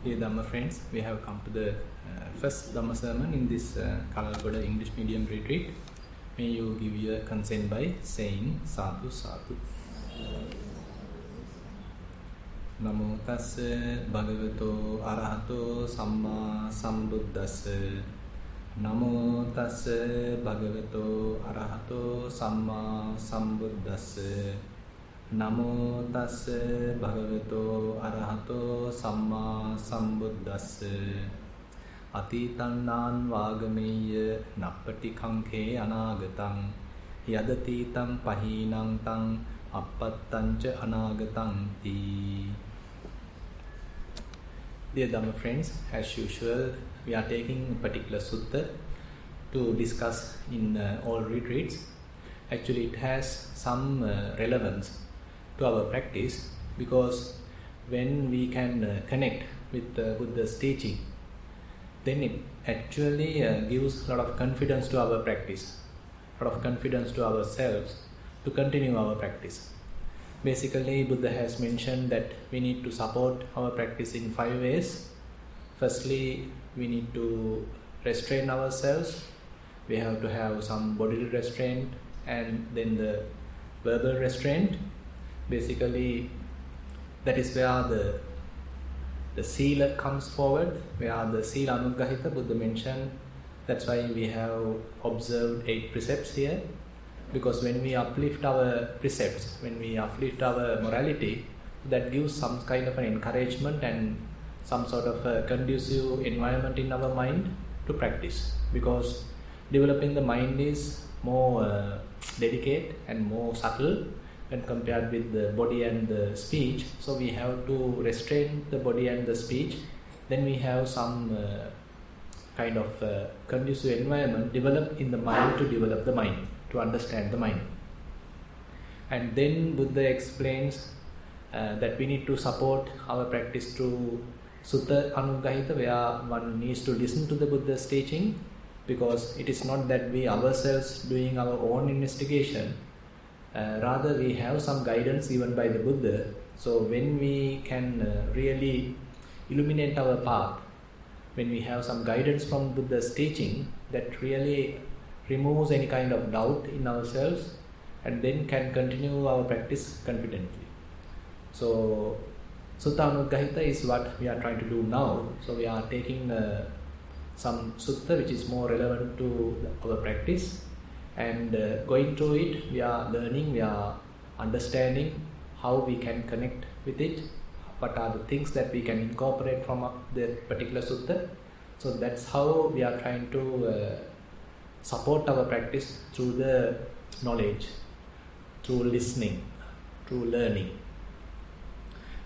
Dear Dhamma friends, we have come to the first Dhamma sermon in this Kalalgoda English medium retreat. May you give your consent by saying Sadhu Sadhu. Namo tassa bhagavato arahato samma sambuddhassa. Namo tassa bhagavato arahato samma sambuddhassa. Namo tassa bhagavato arahato samma sambuddhassa. Atitannan vagameya nappati kankhe anagatam yadatitam pahinang tang appattancha anagatam ti. Dear Dhamma friends, as usual, we are taking a particular sutta to discuss in all retreats. Actually, it has some relevance to our practice, because when we can connect with Buddha's teaching, then it actually gives a lot of confidence to our practice, a lot of confidence to ourselves to continue our practice. Basically, Buddha has mentioned that we need to support our practice in 5 ways. Firstly, we need to restrain ourselves. We have to have some bodily restraint and then the verbal restraint. Basically, that is where the sila comes forward, where the sila anuggahita Buddha mentioned. That's why we have observed 8 precepts here, because when we uplift our precepts, when we uplift our morality, that gives some kind of an encouragement and some sort of a conducive environment in our mind to practice, because developing the mind is more delicate and more subtle when compared with the body and the speech. So we have to restrain the body and the speech. Then we have some kind of conducive environment developed in the mind to develop the mind, to understand the mind. And then Buddha explains that we need to support our practice through Sutta Anuggahita, where one needs to listen to the Buddha's teaching, because it is not that we ourselves doing our own investigation. Rather, we have some guidance given by the Buddha. So when we can really illuminate our path, when we have some guidance from Buddha's teaching, that really removes any kind of doubt in ourselves, and then can continue our practice confidently. So Sutta Anuggahita is what we are trying to do now. So we are taking some sutta which is more relevant to our practice, and going through it, we are learning, we are understanding how we can connect with it, what are the things that we can incorporate from the particular sutta. So that's how we are trying to support our practice through the knowledge, through listening, through learning.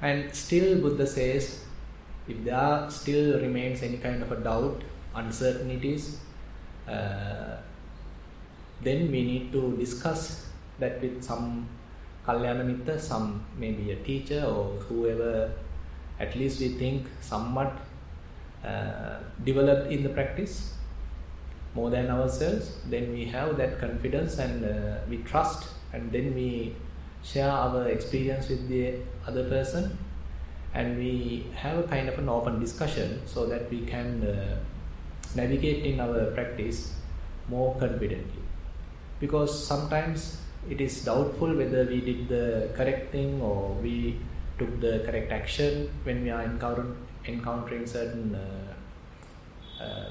And still Buddha says, if there still remains any kind of a doubt, uncertainties, then we need to discuss that with some Kalyana Mitta, some maybe a teacher or whoever at least we think somewhat developed in the practice more than ourselves. Then we have that confidence and we trust, and then we share our experience with the other person, and we have a kind of an open discussion so that we can navigate in our practice more confidently. Because sometimes it is doubtful whether we did the correct thing or we took the correct action when we are encountering certain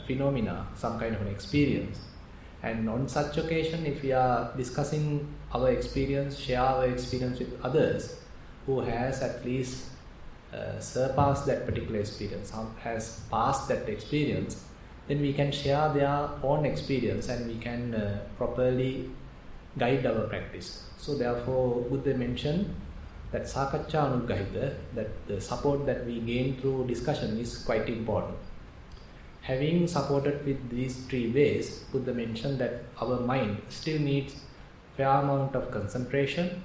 phenomena, some kind of an experience. And on such occasion, if we are discussing our experience, share our experience with others who has at least surpassed that particular experience, has passed that experience, then we can share their own experience and we can properly guide our practice. So therefore, Buddha mentioned that Sakacca Anuggahita, that the support that we gain through discussion is quite important. Having supported with these 3 ways, Buddha mentioned that our mind still needs fair amount of concentration,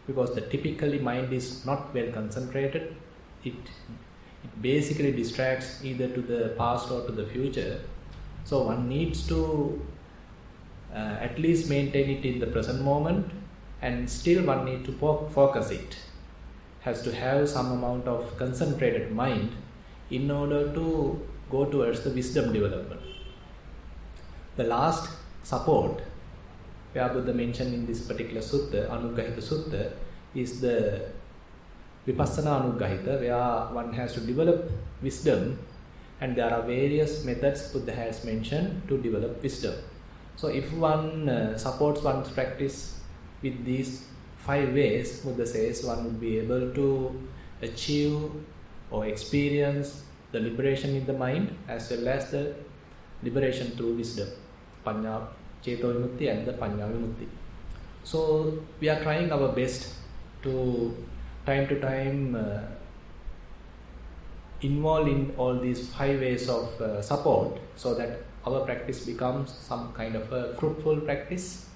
because the typically mind is not well concentrated. It basically distracts either to the past or to the future. So one needs to at least maintain it in the present moment, and still one needs to focus it. Has to have some amount of concentrated mind in order to go towards the wisdom development. The last support where Buddha mentioned in this particular sutta, Anuggahita Sutta, is the Vipassana Anuggahita, where one has to develop wisdom, and there are various methods Buddha has mentioned to develop wisdom. So if one supports one's practice with these 5 ways, Buddha says one would be able to achieve or experience the liberation in the mind as well as the liberation through wisdom, Panya Ceto Vimutti and the Panya Vimutti. So we are trying our best to time involve in all these 5 ways of support, so that our practice becomes some kind of a fruitful practice,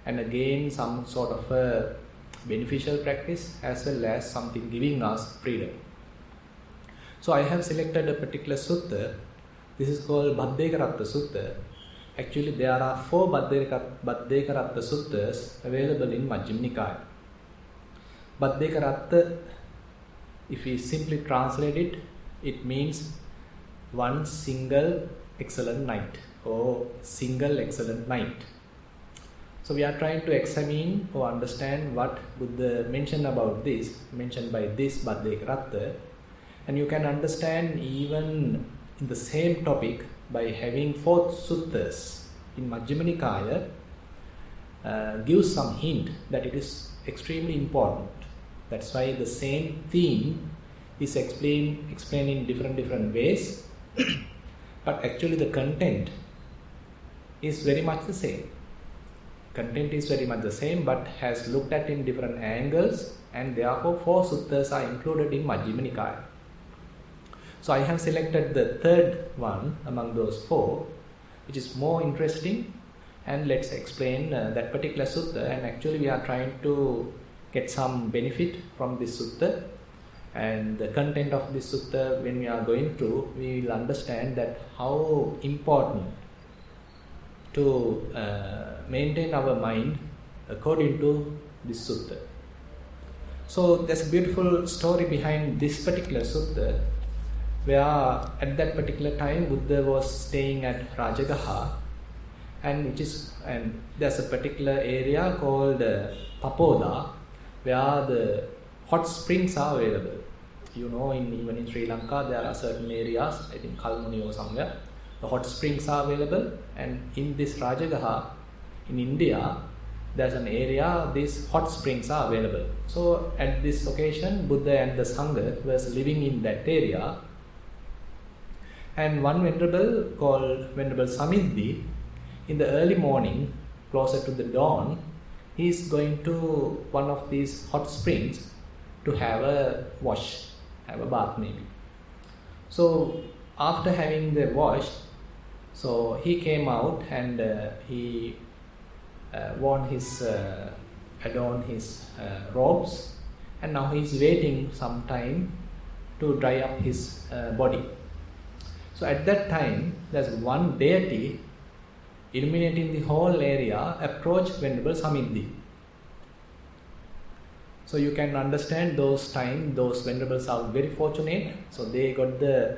and again some sort of a beneficial practice, as well as something giving us freedom. So I have selected a particular sutta. This is called Bhaddekaratta Sutta. Actually there are 4 Bhaddekaratta suttas available in Majjhima Nikaya. Bhaddekaratta, if we simply translate it, it means one single excellent night, or single excellent night. So we are trying to examine or understand what Buddha mentioned about this, mentioned by this Bhaddekaratta, and you can understand even in the same topic by having 4 suttas in Majjhima Nikaya, gives some hint that it is extremely important. That's why the same theme is explained in different ways, but actually the content is very much the same. Content is very much the same, but has looked at in different angles, and therefore 4 suttas are included in Majjhima Nikaya. So I have selected the 3rd one among those 4, which is more interesting, and let's explain that particular sutta. And actually we are trying to get some benefit from this sutta, and the content of this sutta, when we are going through, we will understand that how important to maintain our mind according to this sutta. So there's a beautiful story behind this particular sutta, where at that particular time Buddha was staying at Rajagaha, and there's a particular area called Tapoda, where the hot springs are available. You know, even in Sri Lanka there are certain areas, I think Kalmuni or somewhere, the hot springs are available, and in this Rajagaha in India there's an area these hot springs are available. So at this occasion Buddha and the Sangha was living in that area, and one venerable called Venerable Samiddhi, in the early morning closer to the dawn, he is going to one of these hot springs to have a wash, have a bath maybe. So after having the wash, so he came out and he adorned his robes, and now he is waiting some time to dry up his body. So at that time, there's one deity illuminating the whole area approached Venerable Samiddhi. So you can understand those venerables are very fortunate, so they got the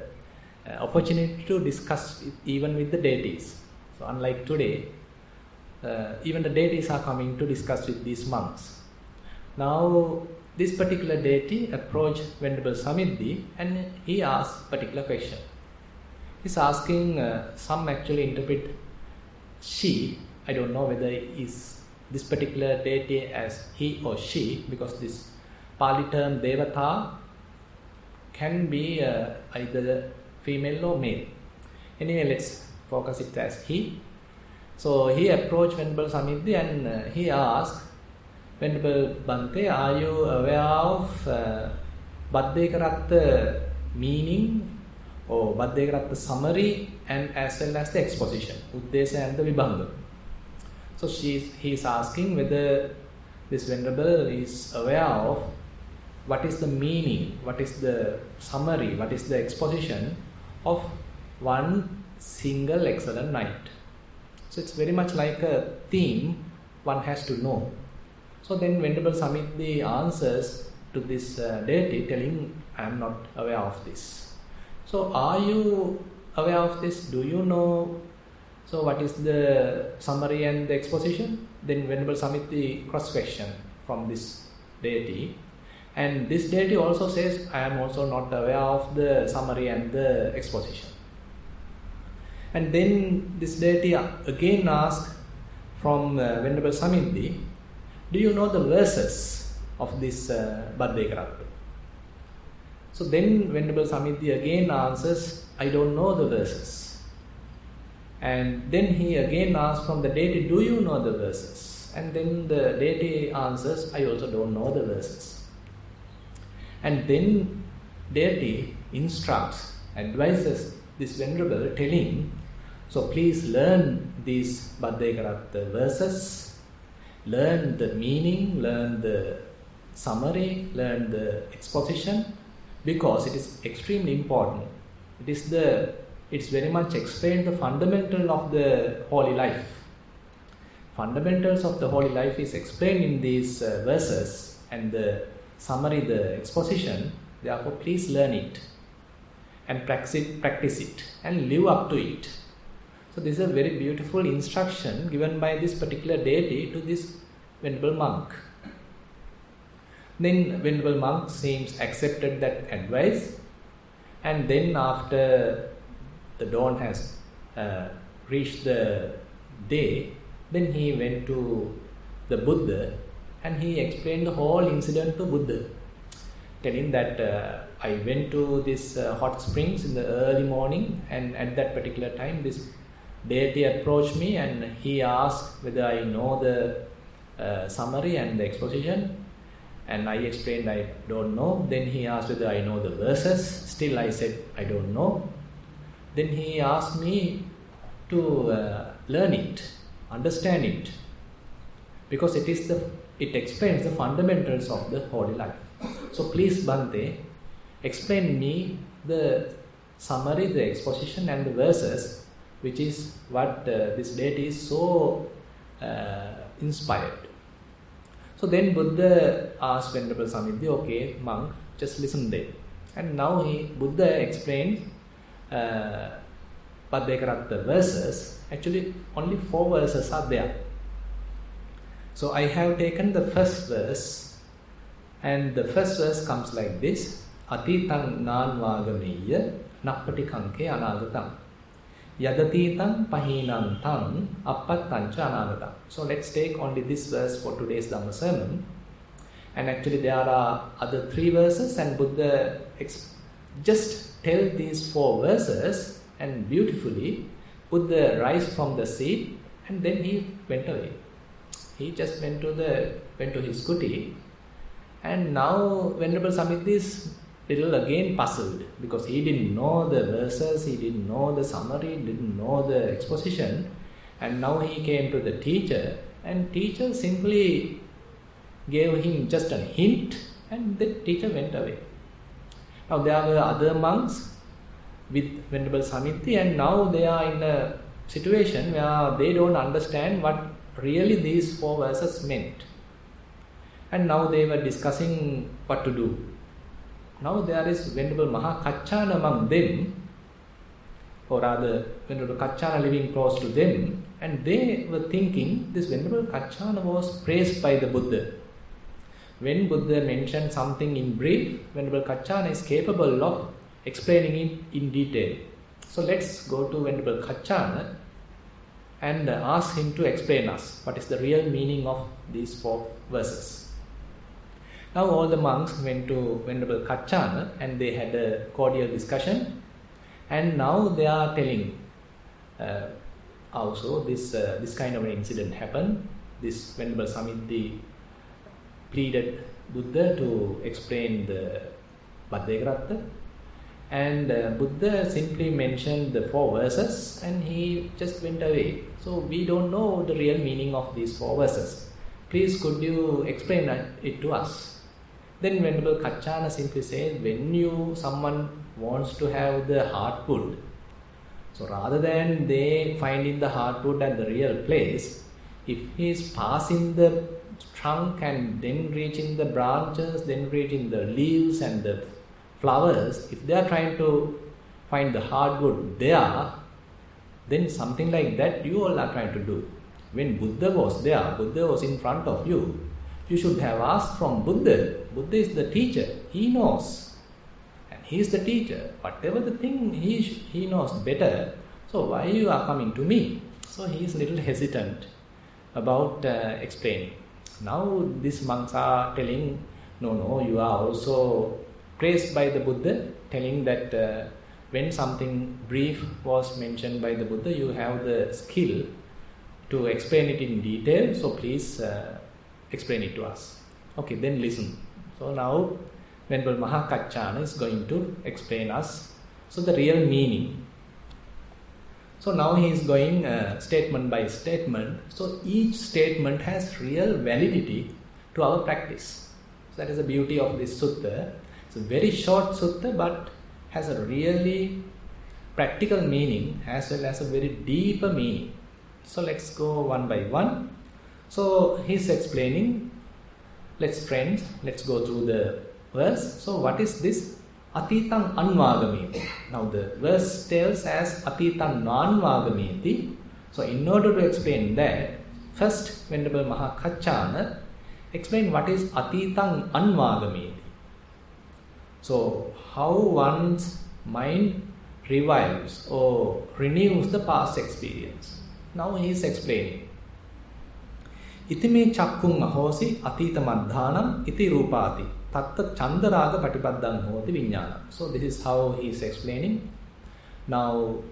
opportunity to discuss even with the deities. So unlike today, even the deities are coming to discuss with these monks. Now this particular deity approached Venerable Samiddhi, and he asked a particular question. He's asking, some actually interpret she, I don't know whether is this particular deity as he or she, because this Pali term Devata can be either female or male. Anyway, let's focus it as he. So he approached Venerable Samiddhi and he asked, Venerable Bhante, are you aware of Bhaddekaratta meaning or Bhaddekaratta summary and as well as the exposition, Uddesa and the Vibhanga? So he is asking whether this Venerable is aware of what is the meaning, what is the summary, what is the exposition of one single excellent night. So it's very much like a theme one has to know. So then Venerable Samiddhi answers to this deity telling, I am not aware of this. So are you aware of this? Do you know? So what is the summary and the exposition? Then Venerable Samiti cross-question from this deity. And this deity also says, I am also not aware of the summary and the exposition. And then this deity again asks from Venerable Samiti, do you know the verses of this Bhaddekaratta? So then Venerable Samiti again answers, I don't know the verses. And then he again asks from the deity, do you know the verses? And then the deity answers, I also don't know the verses. And then deity instructs, advises this venerable, telling, so please learn these Bhaddekaratta verses, learn the meaning, learn the summary, learn the exposition, because it is extremely important. It's very much explained the fundamental of the holy life. Fundamentals of the holy life is explained in these verses, and the summary, the exposition. Therefore, please learn it and practice it and live up to it. So this is a very beautiful instruction given by this particular deity to this venerable monk. Then venerable monk seems accepted that advice, and then after the dawn has reached the day, then he went to the Buddha and he explained the whole incident to Buddha, telling that I went to this hot springs in the early morning, and at that particular time this deity approached me and he asked whether I know the summary and the exposition, and I explained I don't know. Then he asked whether I know the verses. Still I said I don't know. Then he asked me to learn it, understand it, because it explains the fundamentals of the holy life. So please Bhante, explain me the summary, the exposition and the verses, which is what this deity is so inspired. So then Buddha asked Venerable Samiti, okay monk, just listen there. And now Buddha explained Bhaddekaratta verses. Actually only 4 verses are there. So I have taken the first verse, and the first verse comes like this: Atitang nanvagameya nappatikanke anagatam yadatitam pahinam tam appattancha anagatam. So let's take only this verse for today's Dhamma sermon. And actually there are other 3 verses, and Buddha just tell these 4 verses, and beautifully Buddha rise from the seat and then he went away. He just went to his kuti, and now Venerable Samiti is little again puzzled, because he didn't know the verses, he didn't know the summary, didn't know the exposition, and now he came to the teacher, and teacher simply gave him just a hint, and the teacher went away. Now there were other monks with Venerable Samiti, and now they are in a situation where they don't understand what really these 4 verses meant. And now they were discussing what to do. Now there is Venerable Mahakaccana among them, or rather Venerable Kaccana living close to them, and they were thinking this Venerable Kaccana was praised by the Buddha. When Buddha mentioned something in brief, Venerable Kaccana is capable of explaining it in detail. So let's go to Venerable Kaccana and ask him to explain us what is the real meaning of these 4 verses. Now all the monks went to Venerable Kaccana and they had a cordial discussion, and now they are telling also this kind of an incident happened. This Venerable Samiti pleaded Buddha to explain the Bhaddekaratta, and Buddha simply mentioned the 4 verses and he just went away. So we don't know the real meaning of these 4 verses. Please could you explain it to us? Then Venerable Kaccana simply said, when someone wants to have the heart food, so rather than they finding the heart food at the real place, if he is passing the trunk and then reaching the branches, then reaching the leaves and the flowers, if they are trying to find the hardwood there, then something like that you all are trying to do. When Buddha was there, Buddha was in front of you, you should have asked from Buddha. Buddha is the teacher, he knows. And he is the teacher. Whatever the thing he knows better, so why you are coming to me? So he is a little hesitant about explaining. Now these monks are telling, no, you are also praised by the Buddha, telling that when something brief was mentioned by the Buddha, you have the skill to explain it in detail, so please explain it to us. Okay, then listen. So now Venerable Mahakaccana is going to explain us the real meaning. So now he is going statement by statement. So each statement has real validity to our practice. So that is the beauty of this sutta. It's a very short sutta, but has a really practical meaning as well as a very deeper meaning. So let's go one by one. So he's explaining. Let's go through the verse. So what is this? Atitang anvagameti. Now the verse tells as Atitang nanvagameti. So in order to explain that, first Venerable Mahakaccana explain what is Atitang anvagameti. So how one's mind revives or renews the past experience. Now he is explaining. Itime chakkung ahosi atita madhanam iti rupati tatta chandaraga patipaddang hoti viññānam. So this is how he is explaining. Now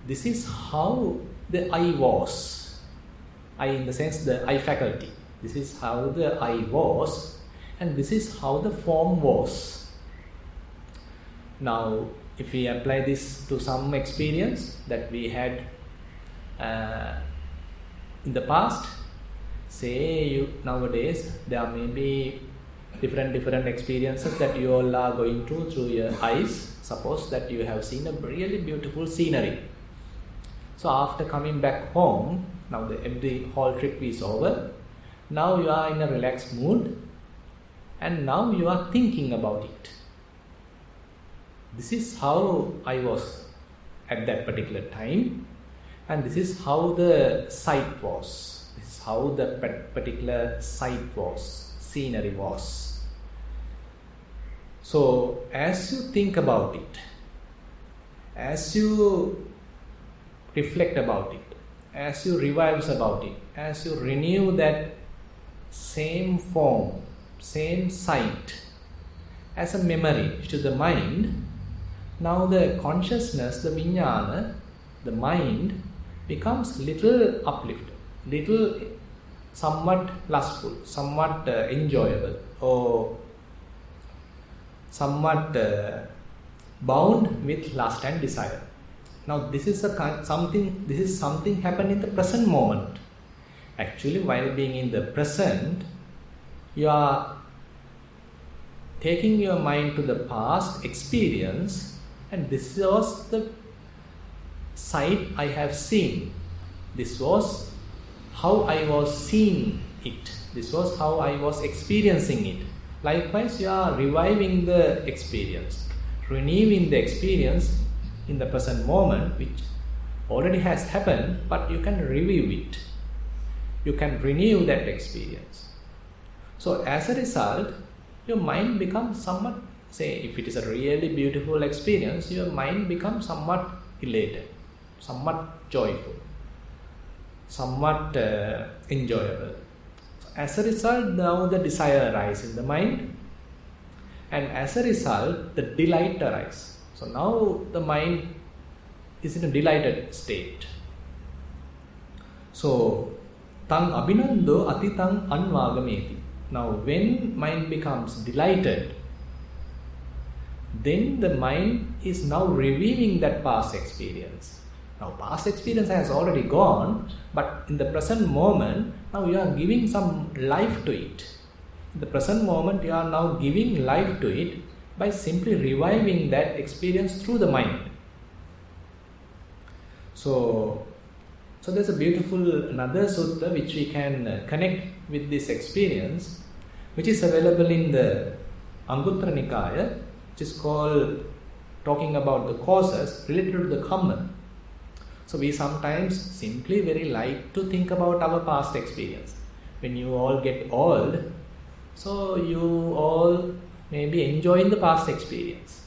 this is how the eye was. Eye in the sense the eye faculty. This is how the eye was, and this is how the form was. Now, if we apply this to some experience that we had in the past, say nowadays there may be different experiences that you all are going through your eyes. Suppose that you have seen a really beautiful scenery. So after coming back home, now the whole trip is over. Now you are in a relaxed mood, and now you are thinking about it. This is how I was at that particular time, and this is how the sight was. This is how the particular sight was, scenery was. So as you think about it, as you reflect about it, as you revive about it, as you renew that same form, same sight as a memory to the mind, now the consciousness, the viññāna, the mind becomes little uplifted, little somewhat lustful, somewhat enjoyable, or somewhat bound with lust and desire. Now this is something happened in the present moment. Actually, while being in the present, you are taking your mind to the past experience, and this was the sight I have seen. This was how I was seeing it. This was how I was experiencing it. Likewise, you are reviving the experience, renewing the experience in the present moment, which already has happened, but you can review it. You can renew that experience. So as a result, your mind becomes somewhat, say if it is a really beautiful experience, your mind becomes somewhat elated, somewhat joyful, somewhat enjoyable. So as a result, now the desire arises in the mind, and as a result, the delight arises. So now the mind is in a delighted state. So tang abhinando atitang anvagameti. Now when mind becomes delighted, then the mind is now reviewing that past experience. Now past experience has already gone, but in the present moment, now you are giving some life to it. In the present moment, you are now giving life to it by simply reviving that experience through the mind. So there's a beautiful another sutta which we can connect with this experience, which is available in the Anguttara Nikaya, which is called talking about the causes related to the karma. So we sometimes simply very like to think about our past experience. When you all get old, so you all maybe enjoying the past experience.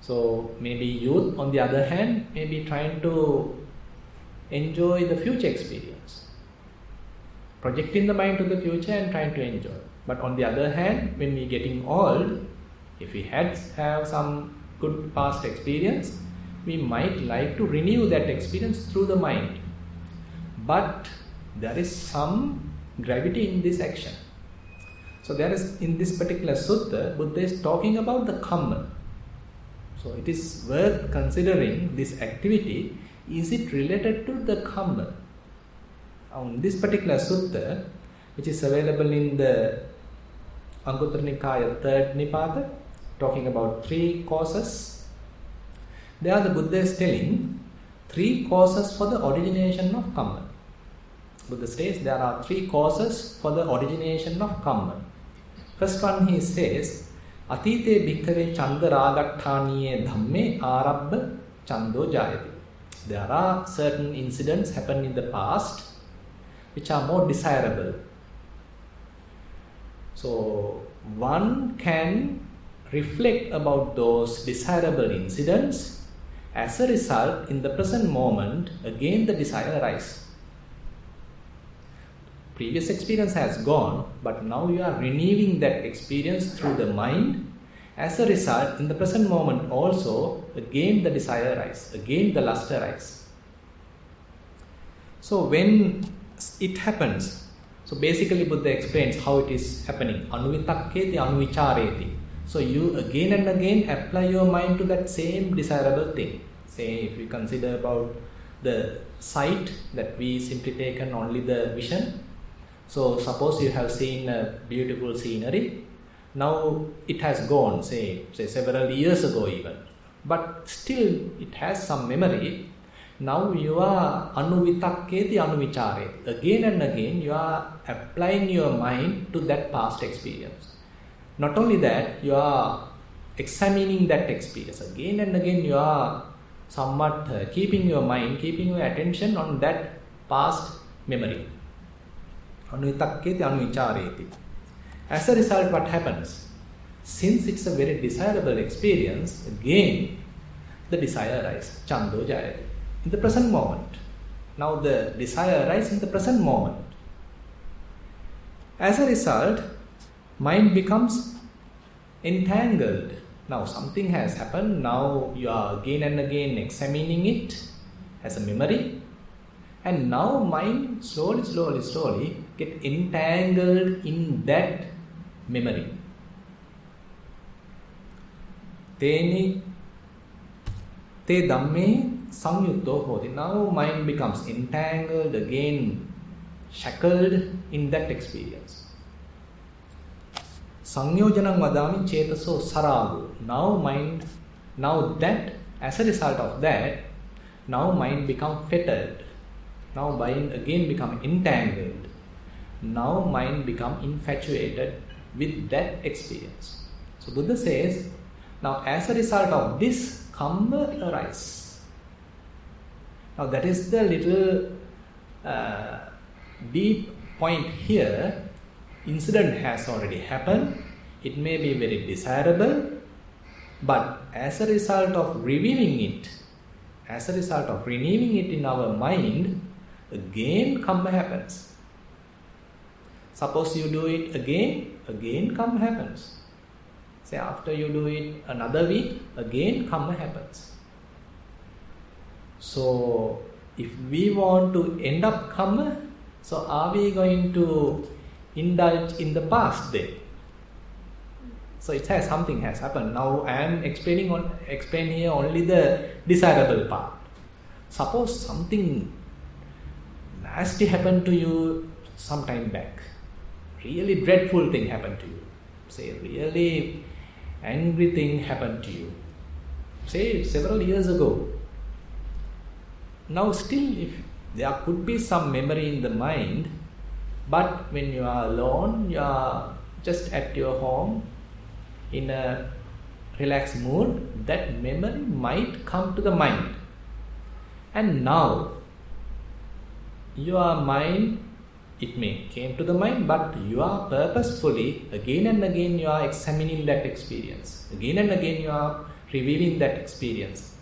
So maybe youth, on the other hand, maybe trying to enjoy the future experience, projecting the mind to the future and trying to enjoy. But on the other hand, when we're getting old, if we have some good past experience, we might like to renew that experience through the mind. But there is some gravity in this action. So there is, in this particular sutta, Buddha is talking about the karma. So it is worth considering this activity. Is it related to the karma? On this particular sutta, which is available in the Anguttara Nikaya 3rd Nipata, talking about 3 causes. There the Buddha is telling 3 causes for the origination of karma. Buddha says there are 3 causes for the origination of karma. First one, he says, Atite bhikkhave chandaragattaniye dhamme arabba chando jayati. There are certain incidents happen in the past which are more desirable. So one can reflect about those desirable incidents. As a result, in the present moment, again the desire arises. Previous experience has gone, but now you are renewing that experience through the mind. As a result, in the present moment also, again the desire arises, again the lust arises. So when it happens, so basically Buddha explains how it is happening. Anuvitakketi anuvichareti. So you again and again apply your mind to that same desirable thing. Say if we consider about the sight, that we simply taken only the vision. So suppose you have seen a beautiful scenery. Now it has gone, say several years ago even. But still it has some memory. Now you are anuvitakketi anuvichareti. Again and again you are applying your mind to that past experience. Not only that, you are examining that experience. Again and again you are somewhat keeping your mind, keeping your attention on that past memory. Anuvitakketi anuvichareti. As a result, what happens? Since it's a very desirable experience, again the desire arises. Chando jayati. In the present moment. Now the desire arises in the present moment. As a result, mind becomes entangled. Now something has happened. Now you are again and again examining it as a memory. And now mind slowly get entangled in that memory. Te dhamme samyutto hoti. Now mind becomes entangled again, shackled in that experience. Sanyojanam vadami chetaso sarago. Now that, as a result of that, now mind become fettered. Now mind again become entangled. Now mind become infatuated with that experience. So Buddha says, now as a result of this, karma arises. Now that is the little deep point here. Incident has already happened. It may be very desirable, but as a result of reviewing it, as a result of renewing it in our mind, again karma happens. Suppose you do it again karma happens. Say after you do it another week, again karma happens. So if we want to end up karma, so are we going to indulge in the past then? So something has happened. Now I am explain here only the desirable part. Suppose something nasty happened to you some time back. Really dreadful thing happened to you. Say really angry thing happened to you. Say several years ago. Now still if there could be some memory in the mind, but when you are alone, you are just at your home in a relaxed mood, that memory might come to the mind. And now, your mind, it may came to the mind, but you are purposefully, again and again you are examining that experience. Again and again you are reviewing that experience.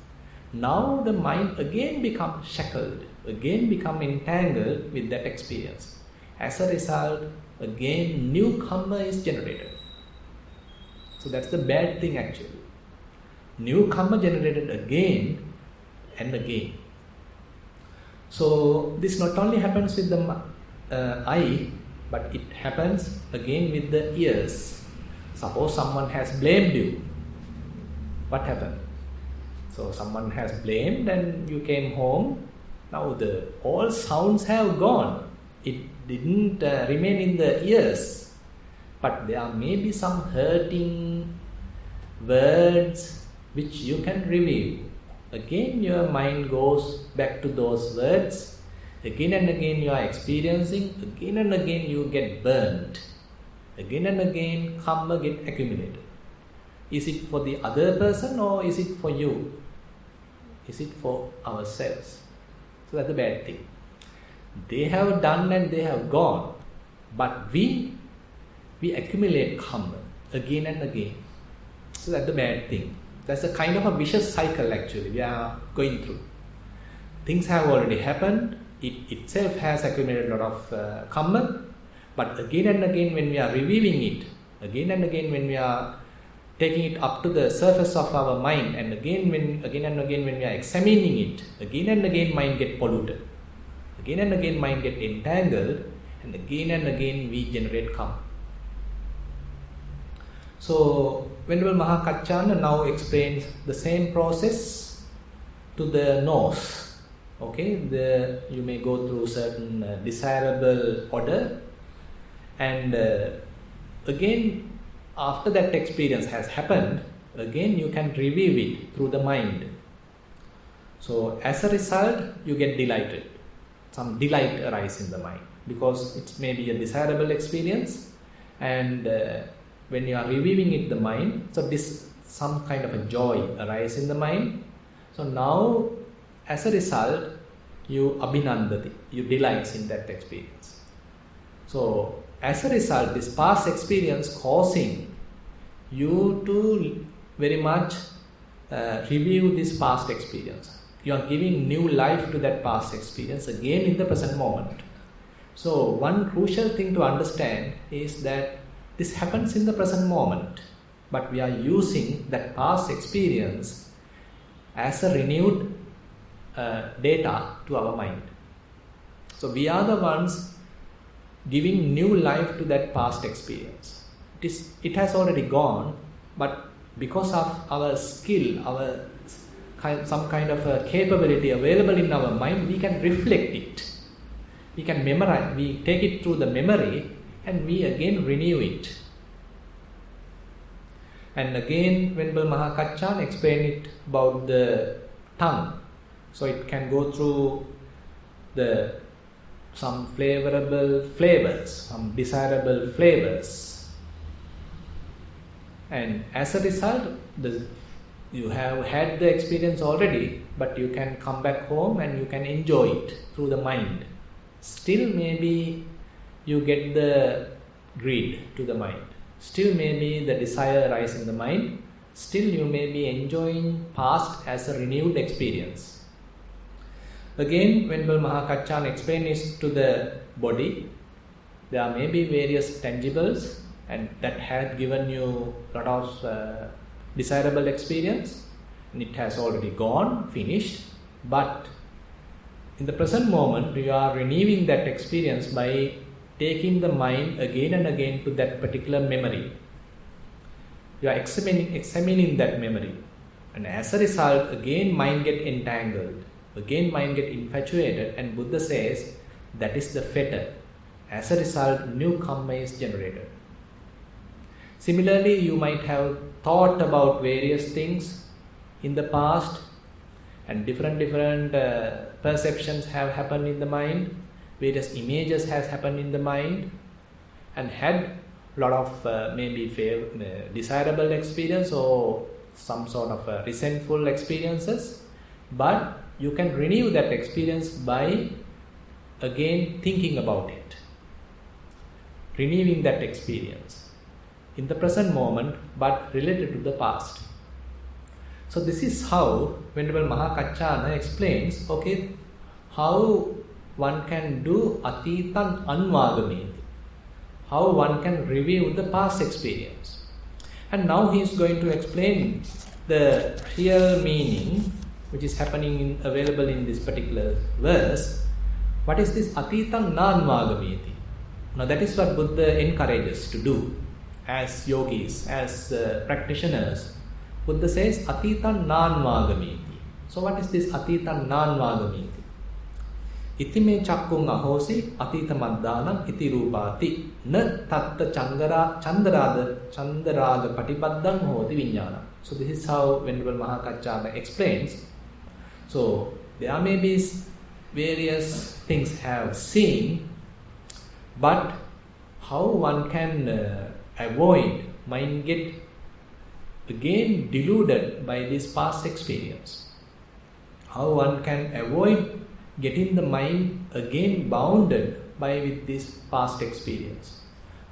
Now the mind again becomes shackled, again become entangled with that experience. As a result, again new karma is generated. So that's the bad thing actually. New karma generated again and again. So this not only happens with the eye, but it happens again with the ears. Suppose someone has blamed you. What happened? So someone has blamed and you came home. Now all sounds have gone. It didn't remain in the ears. But there may be some hurting words which you can review. Again your mind goes back to those words. Again and again you are experiencing. Again and again you get burnt. Again and again karma get accumulated. Is it for the other person or is it for you? Is it for ourselves? So that's the bad thing. They have done and they have gone. But we accumulate karma again and again. So that's the bad thing. That's a kind of a vicious cycle actually we are going through. Things have already happened. It itself has accumulated a lot of karma. But again and again when we are reviewing it, again and again when we are taking it up to the surface of our mind, and again and again when we are examining it, again and again mind get polluted. Again and again mind get entangled, and again we generate karma. So Venerable Mahakaccana now explains the same process to the nose. Okay, you may go through certain desirable odor, and again after that experience has happened, again you can review it through the mind. So as a result, you get delighted. Some delight arises in the mind because it may be a desirable experience, and when you are reviewing it, the mind, so some kind of a joy arises in the mind. So now, as a result, you abhinandati, you delights in that experience. So as a result, this past experience causing you to very much review this past experience. You are giving new life to that past experience again in the present moment. So one crucial thing to understand is that this happens in the present moment, but we are using that past experience as a renewed data to our mind. So we are the ones giving new life to that past experience. It has already gone, but because of our skill, some kind of a capability available in our mind, we can reflect it. We can memorize, we take it through the memory and we again renew it. And again, Venerable Mahakaccana explained it about the tongue. So it can go through some flavorable flavors, some desirable flavors. And as a result, you have had the experience already, but you can come back home and you can enjoy it through the mind. Still maybe you get the greed to the mind. Still maybe the desire arises in the mind. Still you may be enjoying past as a renewed experience. Again, Venerable Mahakaccana explained this to the body. There may be various tangibles and that had given you a lot of desirable experience, and it has already gone, finished. But in the present moment, you are renewing that experience by taking the mind again and again to that particular memory. You are examining that memory, and as a result, again mind get entangled, again mind get infatuated, and Buddha says that is the fetter. As a result, new karma is generated. Similarly, you might have thought about various things in the past, and different perceptions have happened in the mind, various images has happened in the mind, and had a lot of maybe desirable experience or some sort of resentful experiences, but you can renew that experience by again thinking about it, renewing that experience in the present moment but related to the past. So this is how Venerable Mahakaccana explains, okay, how one can do atitan anvagameti, how one can review the past experience. And now he is going to explain the real meaning which is available in this particular verse. What is this atitan nanvagameti? Now that is what Buddha encourages to do as yogis, as practitioners. Buddha says atitan nanvagameti. So what is this atitan nanvagameti? Iti me chakkung ahosi atita maddanam iti rupati na tatta chandaraga patipaddam hoti viññānam. So this is how Venerable Mahakaccana explains. So there may be various things have seen, but how one can avoid mind get again deluded by this past experience, how one can avoid getting the mind again bounded by with this past experience,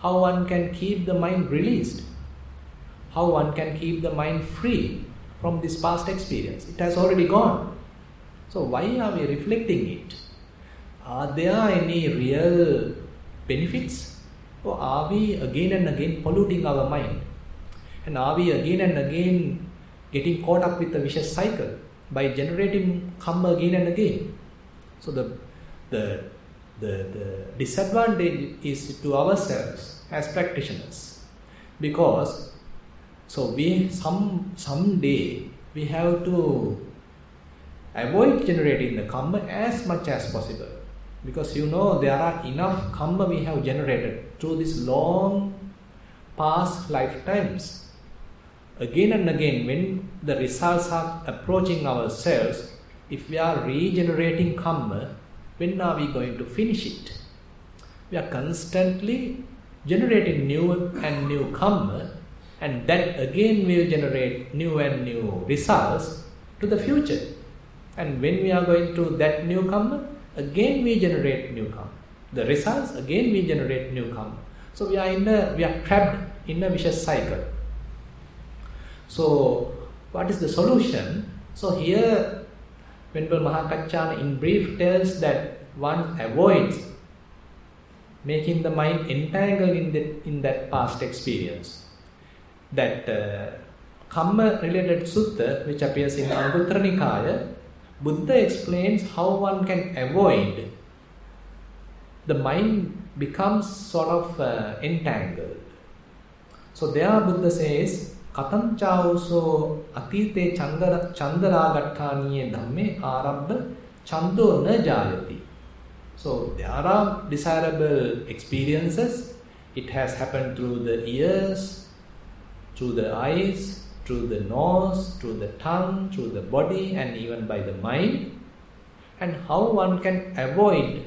how one can keep the mind released, how one can keep the mind free from this past experience. It has already gone. So why are we reflecting it? Are there any real benefits, or are we again and again polluting our mind? And are we again and again getting caught up with the vicious cycle by generating karma again and again? So the disadvantage is to ourselves as practitioners, because so someday we have to avoid generating the karma as much as possible, because there are enough karma we have generated through this long past lifetimes. Again and again, when the results are approaching ourselves, if we are regenerating karma, when are we going to finish it? We are constantly generating new and new karma, and that again will generate new and new results to the future. And when we are going to that new karma, again we generate new karma. The results, again we generate new karma. So we are trapped in a vicious cycle. So what is the solution? So here Venerable Mahakaccana in brief tells that one avoids making the mind entangled in that past experience. That karma related sutta which appears in Anguttara Nikaya, Buddha explains how one can avoid the mind becomes sort of entangled. So there Buddha says, Katam chauso atite chandaragattaniye dhamme arabba chando na jayati. So there are desirable experiences. It has happened through the ears, through the eyes, through the nose, through the tongue, through the body, and even by the mind. And how one can avoid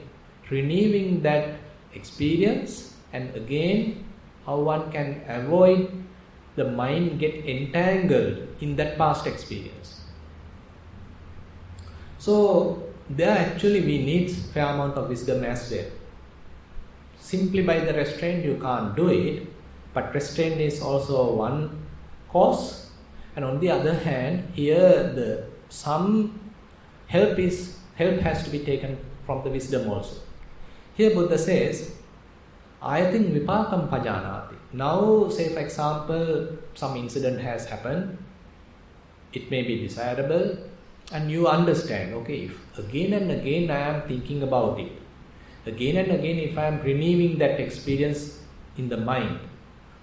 renewing that experience, and again how one can avoid the mind get entangled in that past experience. So there actually we need fair amount of wisdom as well. Simply by the restraint you can't do it, but restraint is also one cause, and on the other hand here some help has to be taken from the wisdom also. Here Buddha says, ayatin vipakam pajanati. Now say for example some incident has happened, it may be desirable, and you understand, okay, if again and again I am thinking about it, again and again if I am renewing that experience in the mind,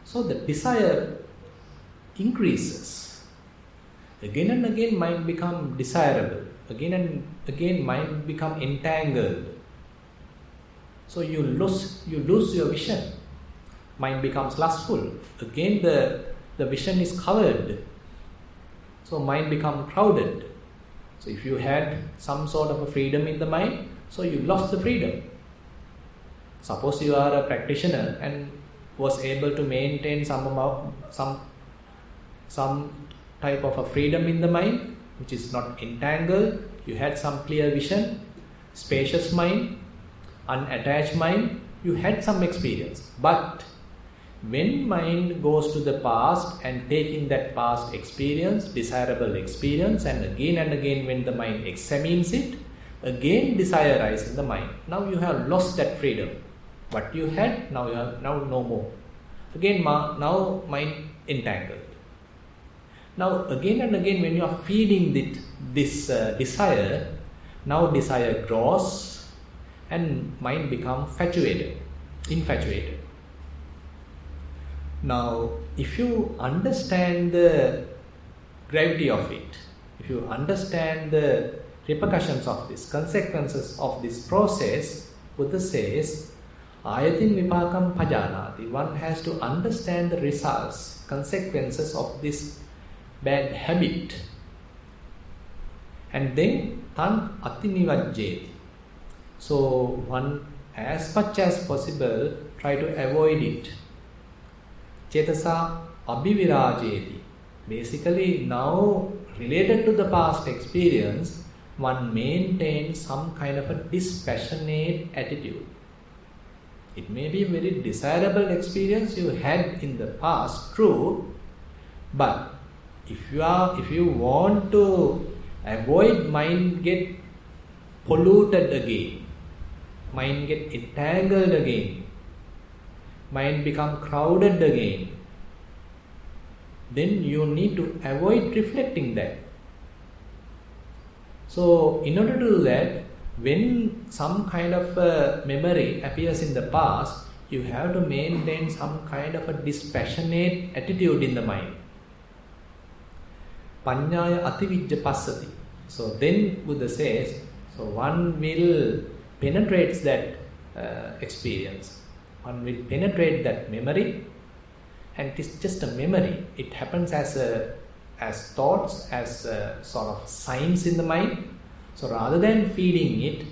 so the desire increases. Again and again mind become desirable, again and again mind become entangled. So you lose your vision. Mind becomes lustful. Again the vision is covered. So mind becomes crowded. So if you had some sort of a freedom in the mind, so you lost the freedom. Suppose you are a practitioner and was able to maintain some type of a freedom in the mind, which is not entangled. You had some clear vision, spacious mind, unattached mind. You had some experience. But when mind goes to the past and taking that past experience, desirable experience, and again when the mind examines it, again desire arises in the mind. Now you have lost that freedom. What you had, now you have now no more. Again, now mind entangled. Now again and again when you are feeding this desire, now desire grows and mind becomes infatuated. Now if you understand the gravity of it, if you understand the repercussions of this, consequences of this process, Buddha says, Ayatin vipakam pajanati. One has to understand the results, consequences of this bad habit. And then tan atinivajjeti. So one, as much as possible, try to avoid it. Cetasa abhivirajeti. Basically, now related to the past experience, one maintains some kind of a dispassionate attitude. It may be a very desirable experience you had in the past, true, but if you want to avoid mind get polluted again, mind get entangled again, mind become crowded again, then you need to avoid reflecting that. So in order to do that, when some kind of a memory appears in the past, you have to maintain some kind of a dispassionate attitude in the mind. Panyaya ativijja passati. So then Buddha says, so one will penetrate that experience. One will penetrate that memory, and it is just a memory. It happens as thoughts, as sort of signs in the mind. So rather than feeding it,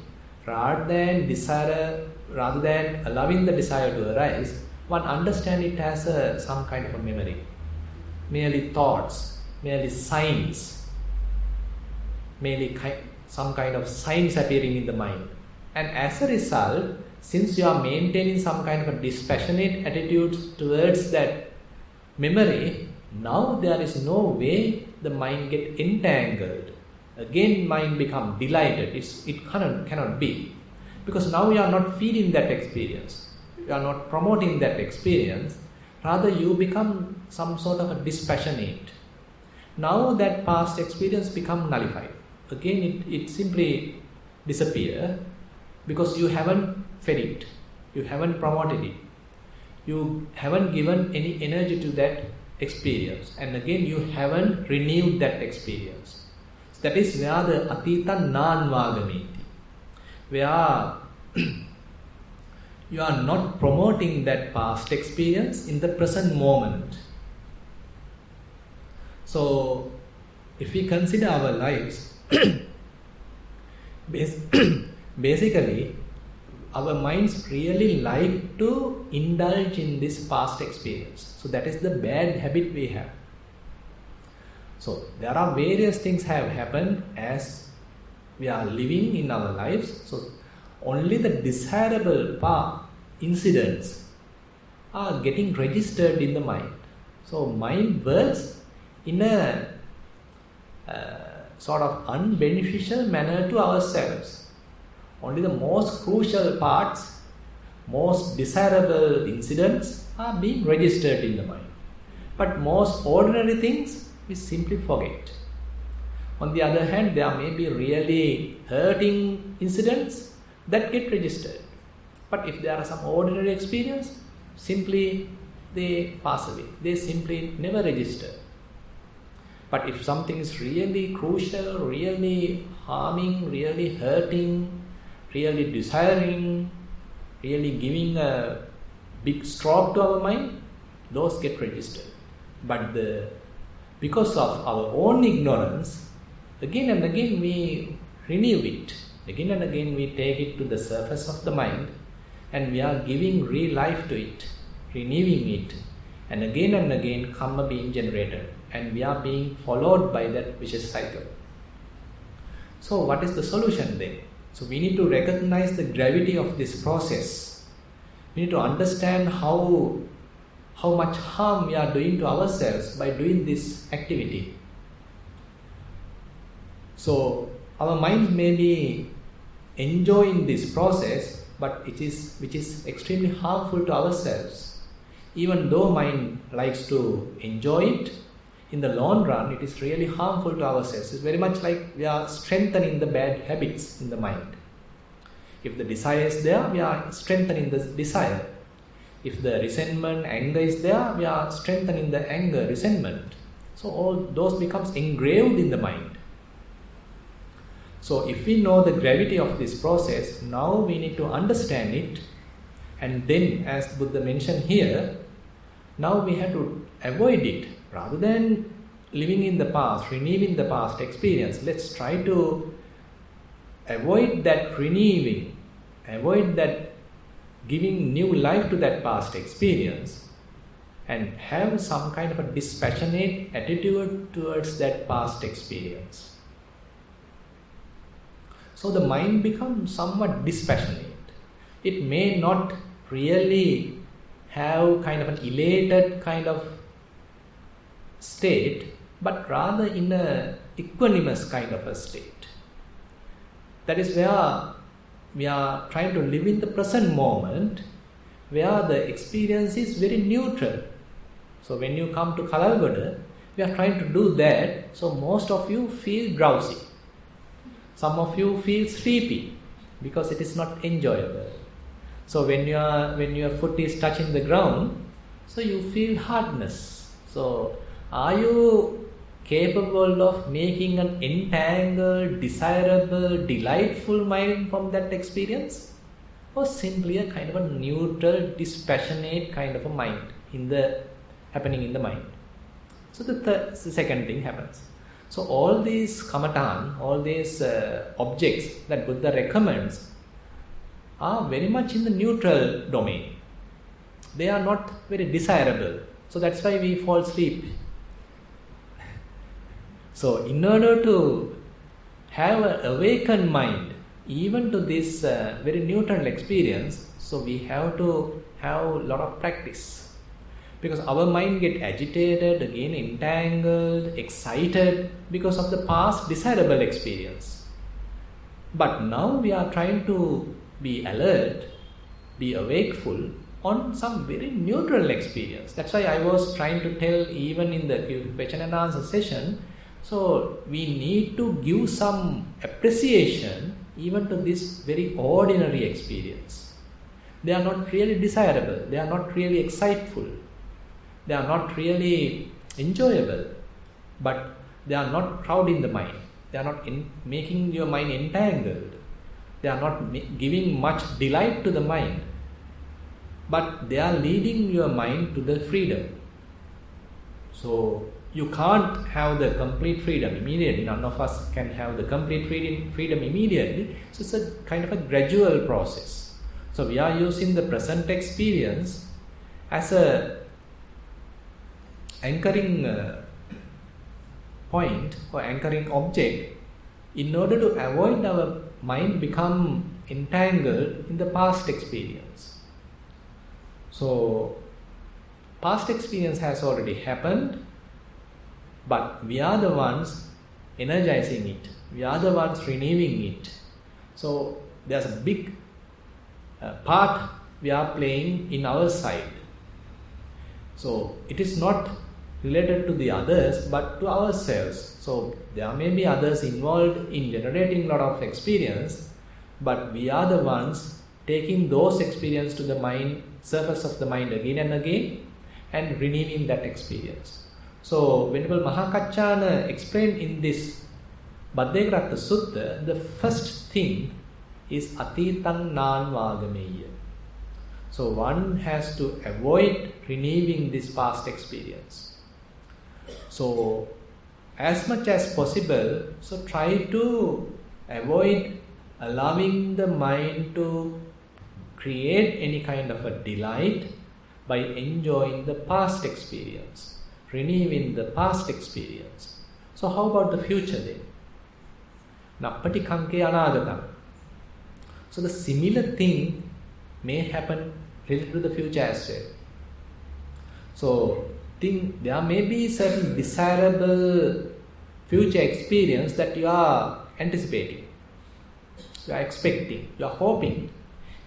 rather than allowing the desire to arise, one understands it as some kind of a memory, merely thoughts, merely signs, merely some kind of signs appearing in the mind. And as a result, since you are maintaining some kind of a dispassionate attitude towards that memory, now there is no way the mind get entangled. Again mind become delighted. It cannot be. Because now you are not feeding that experience. You are not promoting that experience. Rather you become some sort of a dispassionate. Now that past experience become nullified. Again it simply disappear because you haven't fed it. You haven't promoted it. You haven't given any energy to that experience. And again you haven't renewed that experience. That is where the atita nanvagamiti, where you are not promoting that past experience in the present moment. So, if we consider our lives, basically, our minds really like to indulge in this past experience. So, that is the bad habit we have. So there are various things have happened as we are living in our lives. So only the desirable incidents are getting registered in the mind. So mind works in a sort of unbeneficial manner to ourselves. Only the most crucial parts, most desirable incidents are being registered in the mind. But most ordinary things we simply forget. On the other hand, there may be really hurting incidents that get registered. But if there are some ordinary experience, simply they pass away. They simply never register. But if something is really crucial, really harming, really hurting, really desiring, really giving a big stroke to our mind, those get registered. But because of our own ignorance, again and again we renew it. Again and again we take it to the surface of the mind and we are giving real life to it, renewing it. And again karma being generated. and we are being followed by that vicious cycle. So what is the solution then? So we need to recognize the gravity of this process. We need to understand how much harm we are doing to ourselves by doing this activity. So our mind may be enjoying this process, but which is extremely harmful to ourselves. Even though mind likes to enjoy it, in the long run it is really harmful to ourselves. It's very much like we are strengthening the bad habits in the mind. If the desire is there, we are strengthening the desire. If the resentment, anger is there, we are strengthening the anger, resentment. So all those becomes engraved in the mind. So if we know the gravity of this process, now we need to understand it, and then, as Buddha mentioned here, now we have to avoid it. Rather than living in the past, renewing the past experience, let's try to avoid that renewing, avoid that giving new life to that past experience, and have some kind of a dispassionate attitude towards that past experience. So the mind becomes somewhat dispassionate. It may not really have kind of an elated kind of state, but rather in a equanimous kind of a state. That is where we are trying to live in the present moment, where the experience is very neutral. So when you come to Kalalgoda, we are trying to do that. So most of you feel drowsy. Some of you feel sleepy because it is not enjoyable. So when your foot is touching the ground, so you feel hardness. So are you capable of making an entangled, desirable, delightful mind from that experience? Or simply a kind of a neutral, dispassionate kind of a mind happening in the mind? So the second thing happens. So all these kamatan, all these objects that Buddha recommends are very much in the neutral domain. They are not very desirable. So that's why we fall asleep. So in order to have an awakened mind, even to this very neutral experience, so we have to have a lot of practice. Because our mind get agitated, again entangled, excited because of the past desirable experience. But now we are trying to be alert, be awakeful on some very neutral experience. That's why I was trying to tell even in the question and answer session. So we need to give some appreciation even to this very ordinary experience. They are not really desirable. They are not really exciteful. They are not really enjoyable, but they are not crowding the mind. They are not making your mind entangled. They are not giving much delight to the mind, but they are leading your mind to the freedom. So you can't have the complete freedom immediately. None of us can have the complete freedom immediately. So it's a kind of a gradual process. So we are using the present experience as a anchoring point or anchoring object in order to avoid our mind become entangled in the past experience. So past experience has already happened, but we are the ones energizing it. We are the ones renewing it. So there's a big part we are playing in our side. So it is not related to the others, but to ourselves. So there may be others involved in generating a lot of experience, but we are the ones taking those experiences to the mind, surface of the mind again and again, and renewing that experience. So Venerable Mahakaccana explained in this Bhaddekaratta Sutta, the first thing is atitang nan vagameya. So one has to avoid renewing this past experience. So as much as possible, so try to avoid allowing the mind to create any kind of a delight by enjoying the past experience. renewing the past experience. So how about the future then? Nappati kanke anagatam. So the similar thing may happen related to the future as well. So there may be certain desirable future experience that you are anticipating, you are expecting, you are hoping.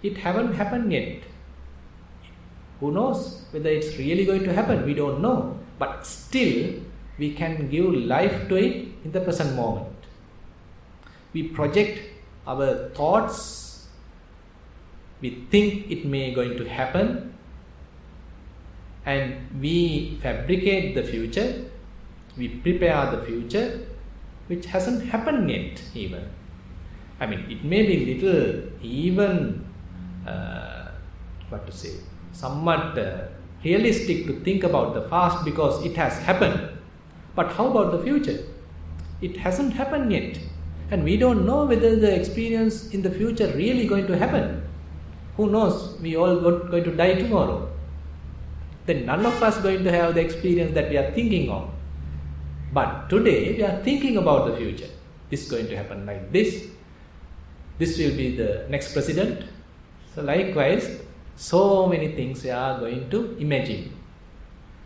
It haven't happened yet. Who knows whether it's really going to happen? We don't know. But still, we can give life to it in the present moment. We project our thoughts. We think it may going to happen. And we fabricate the future. We prepare the future, which hasn't happened yet even. I mean, it may be little even, somewhat realistic to think about the past because it has happened. But how about the future? It hasn't happened yet. And we don't know whether the experience in the future really going to happen. Who knows? We all going to die tomorrow. Then none of us going to have the experience that we are thinking of. But today we are thinking about the future. This is going to happen like this. This will be the next president. So likewise, so many things we are going to imagine.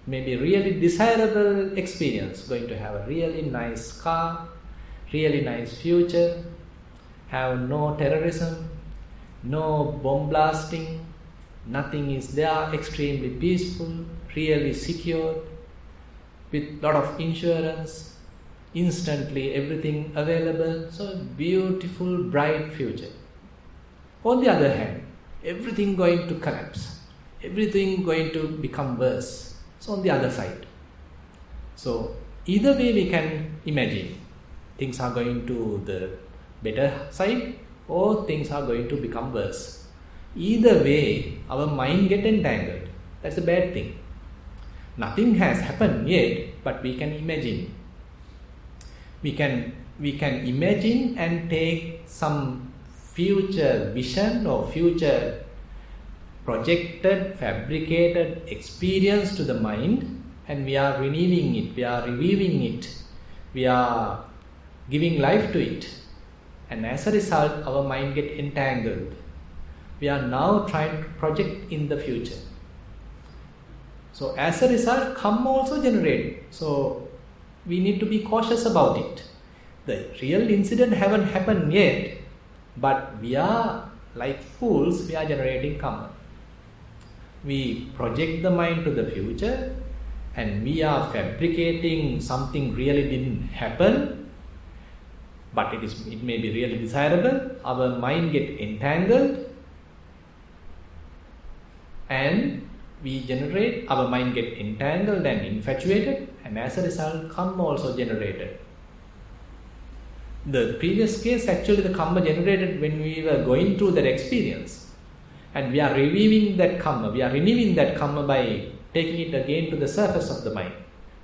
Maybe really desirable experience, going to have a really nice car, really nice future, have no terrorism, no bomb blasting, nothing is there, extremely peaceful, really secure, with lot of insurance, instantly everything available. So beautiful, bright future. On the other hand, everything going to collapse, everything going to become worse. So on the other side. So either way we can imagine things are going to the better side or things are going to become worse. Either way, our mind get entangled. That's a bad thing. Nothing has happened yet, but we can imagine. We can imagine and take some future vision or future projected, fabricated experience to the mind, and we are renewing it, we are reviewing it, we are giving life to it, and as a result our mind get entangled. We are now trying to project in the future. So as a result, karma also generate. So we need to be cautious about it. The real incident haven't happened yet, but we are like fools, we are generating karma. We project the mind to the future and we are fabricating something really didn't happen, but it may be really desirable. Our mind get entangled and our mind get entangled and infatuated, and as a result karma also generated. The previous case, actually the karma generated when we were going through that experience. And we are reviewing that karma, we are renewing that karma by taking it again to the surface of the mind.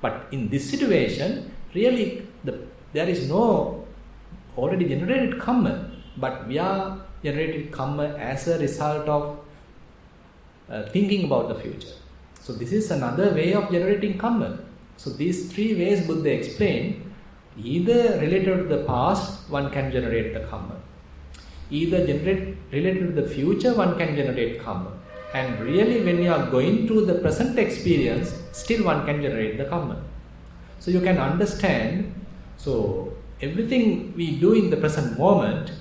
But in this situation, really there is no already generated karma, but we are generating karma as a result of thinking about the future. So this is another way of generating karma. So these three ways Buddha explained. Either related to the past, one can generate the karma. Either related to the future, one can generate karma. And really when you are going through the present experience, still one can generate the karma. So you can understand, so everything we do in the present moment,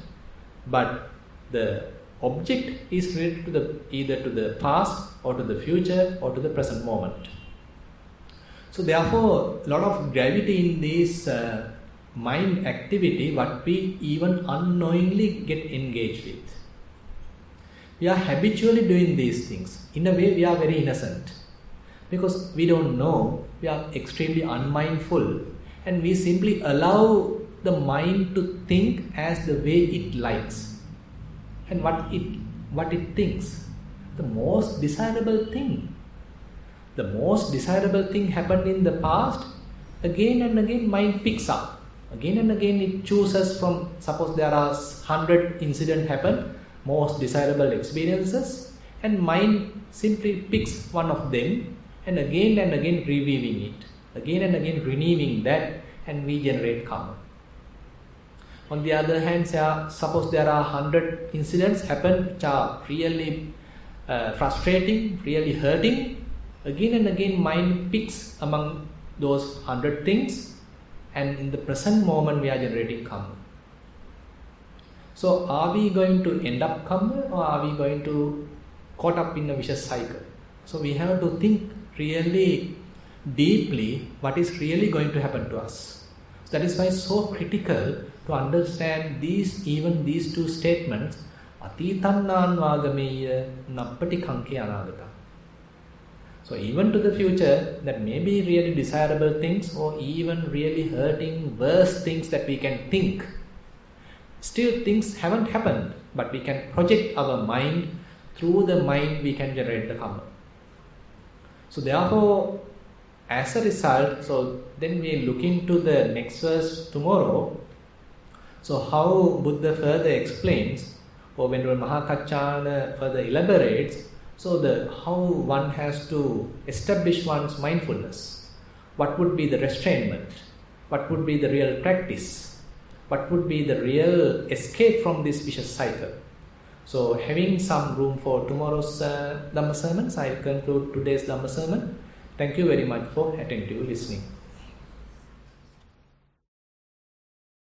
but the object is related to either to the past or to the future or to the present moment. So therefore, a lot of gravity in this mind activity, what we even unknowingly get engaged with. We are habitually doing these things. In a way, we are very innocent. Because we don't know, we are extremely unmindful. And we simply allow the mind to think as the way it likes. And what it thinks. The most desirable thing. The most desirable thing happened in the past. Again and again mind picks up. Again and again it chooses from, suppose there are 100 incidents happen, most desirable experiences, and mind simply picks one of them and again reviewing it. again and again renewing that, and we generate karma. On the other hand, suppose there are 100 incidents happen which are really frustrating, really hurting, again and again mind picks among those 100 things, and in the present moment we are generating karma. So are we going to end up karma, or are we going to caught up in a vicious cycle? So we have to think really deeply what is really going to happen to us. So that is why it's so critical to understand even these two statements, Atitannan Vagameya Nappati Kanki Anagata. So even to the future, that may be really desirable things or even really hurting, worse things that we can think. Still things haven't happened, but we can project our mind. Through the mind we can generate the karma. So therefore, as a result, so then we look into the next verse tomorrow. So how Buddha further explains, or when Mahakaccana further elaborates, so how one has to establish one's mindfulness. What would be the restrainment? What would be the real practice? What would be the real escape from this vicious cycle? So having some room for tomorrow's Dhamma sermons, I conclude today's Dhamma sermon. Thank you very much for attentive listening.